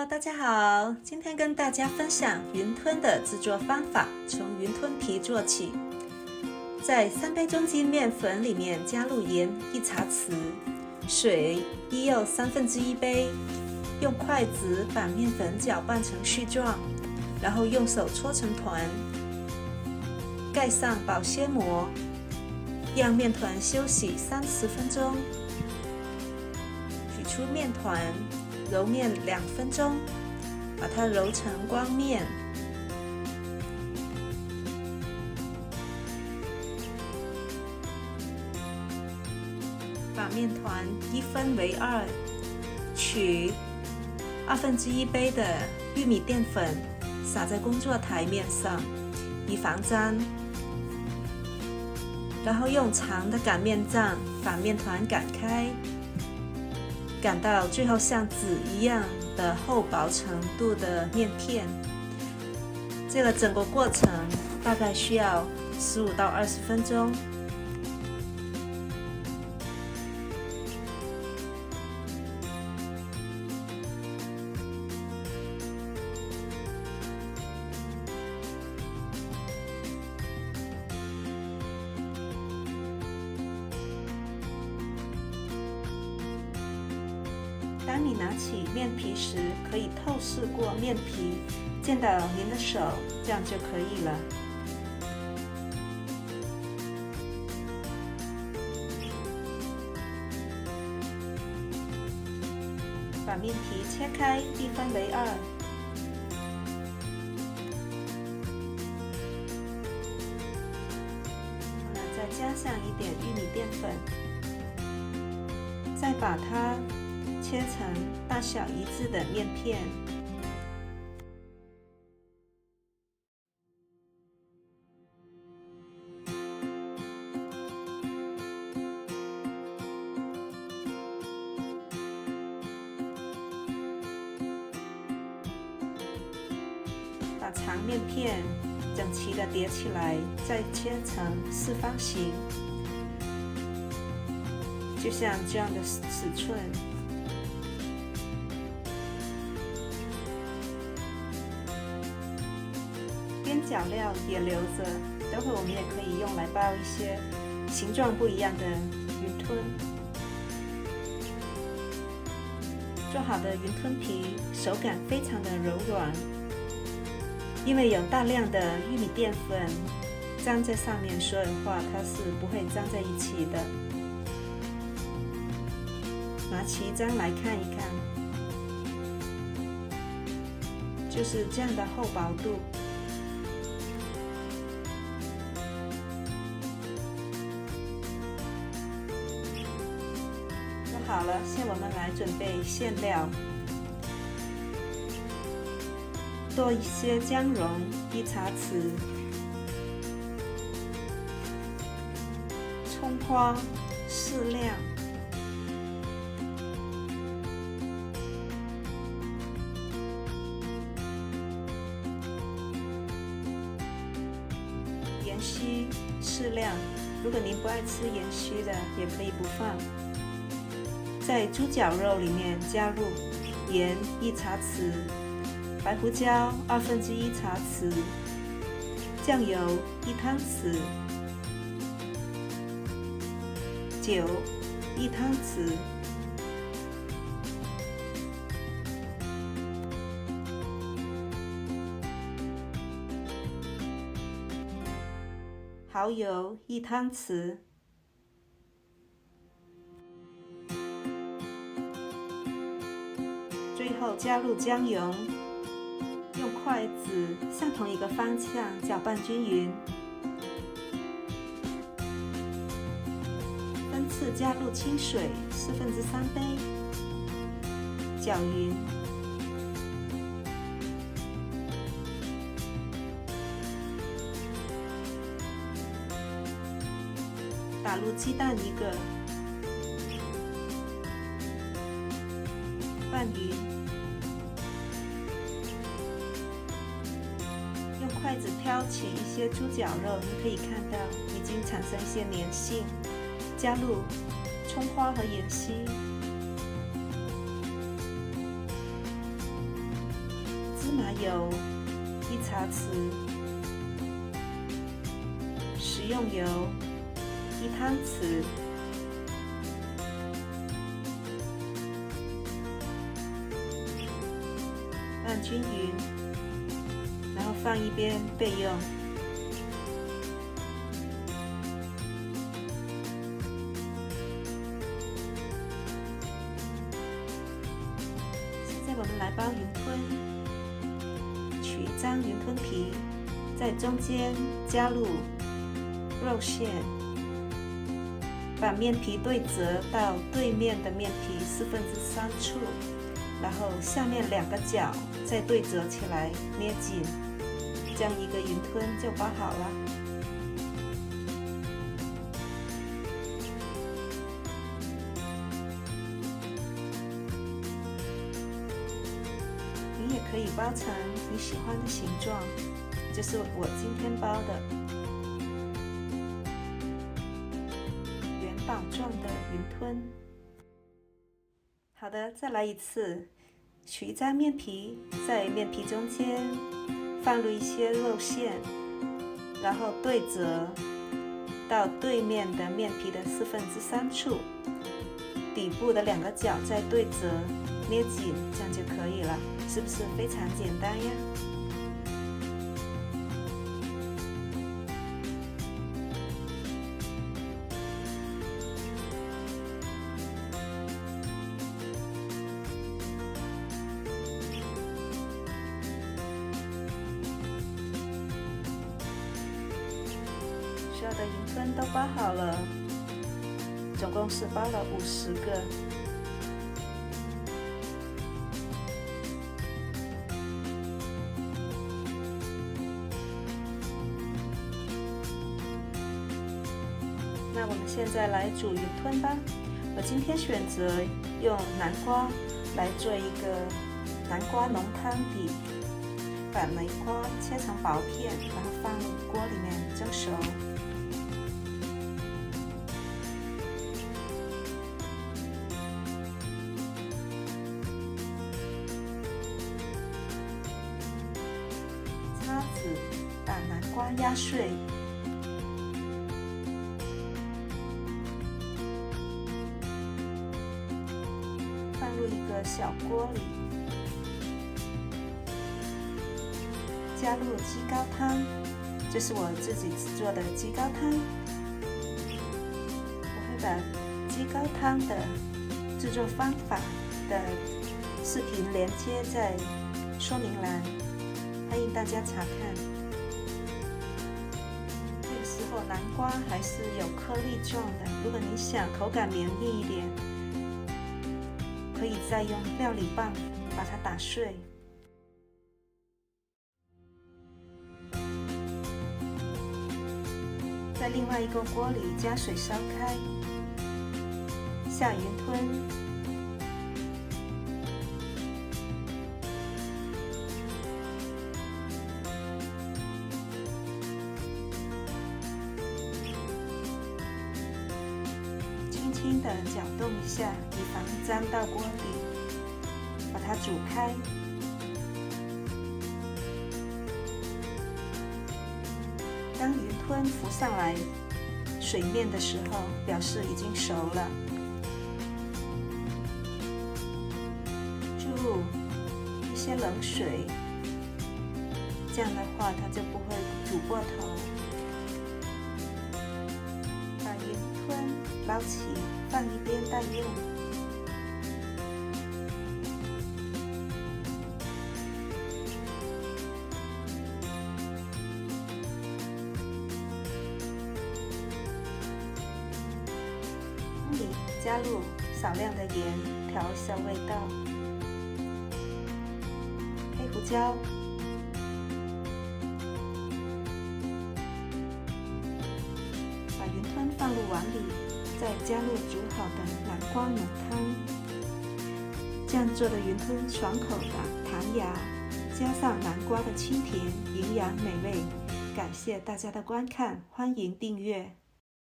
Hello， 大家好，今天跟大家分享云吞的制作方法，从云吞皮做起。在3杯中筋面粉里面加入盐1茶匙，水1又1/3杯，用筷子把面粉搅拌成絮状，然后用手搓成团，盖上保鲜膜，让面团休息30分钟。取出面团，揉面2分钟，把它揉成光面。把面团1分为2，取1/2杯的玉米淀粉撒在工作台面上，以防粘。然后用长的擀面杖把面团擀开，擀到最后像纸一样的厚薄程度的面片。这个整个过程大概需要15到20分钟。当你拿起面皮时，可以透视过面皮，见到您的手，这样就可以了。把面皮切开1分为2，再加上一点玉米淀粉，再把它切成大小一致的面片。把长面片整齐的叠起来，再切成4方形，就像这样的尺寸。边角料也留着，等会我们也可以用来包一些形状不一样的云吞。做好的云吞皮手感非常的柔软，因为有大量的玉米淀粉粘在上面，所以的话它是不会粘在一起的。拿起一张来看一看，就是这样的厚薄度。好了，现在我们来准备馅料。多一些姜蓉1茶匙，葱花适量，盐须适量，如果您不爱吃盐须的，也可以不放。在猪脚肉里面加入盐1茶匙，白胡椒1/2茶匙，酱油1汤匙，酒1汤匙，蚝油1汤匙。最后加入姜蓉，用筷子向同一个方向搅拌均匀，分次加入清水3/4杯，搅匀。打入鸡蛋1个，拌匀，用筷子挑起一些猪脚肉，你可以看到已经产生一些粘性。加入葱花和盐须，麻油1茶匙，食用油1汤匙，拌均匀，然后放一边备用。现在我们来包云吞，取一张云吞皮，在中间加入肉馅，把面皮对折到对面的面皮3/4处，然后下面2个角再对折起来捏紧，这样一个云吞就包好了。你也可以包成你喜欢的形状，就是我今天包的元宝状的云吞。好的，再来一次，取一张面皮，在面皮中间放入一些肉馅，然后对折到对面的面皮的3/4处，底部的2个角再对折捏紧，这样就可以了，是不是非常简单呀？所有的云吞都包好了，总共是包了50个。那我们现在来煮云吞吧。我今天选择用南瓜来做一个南瓜浓汤底，把南瓜切成薄片，然后放入锅里面蒸熟。叉子把南瓜压碎，放入一个小锅里，加入鸡高汤，这是我自己做的鸡高汤。我会把鸡高汤的制作方法的视频连接在说明栏，欢迎大家查看。这个时候南瓜还是有颗粒状的，如果你想口感绵密一点，可以再用料理棒把它打碎。在另外一个锅里加水烧开，下云吞，轻轻地搅动一下，以防沾到锅底，把它煮开。当云吞浮上来水面的时候，表示已经熟了。注入一些冷水，这样的话它就不会煮过头。把云吞捞起，放一边待用。里加入少量的盐，调一下味道，黑胡椒，把云吞放入碗里，再加入煮好的南瓜浓汤。这样做的云吞爽口的弹牙，加上南瓜的清甜，营养美味。感谢大家的观看，欢迎订阅。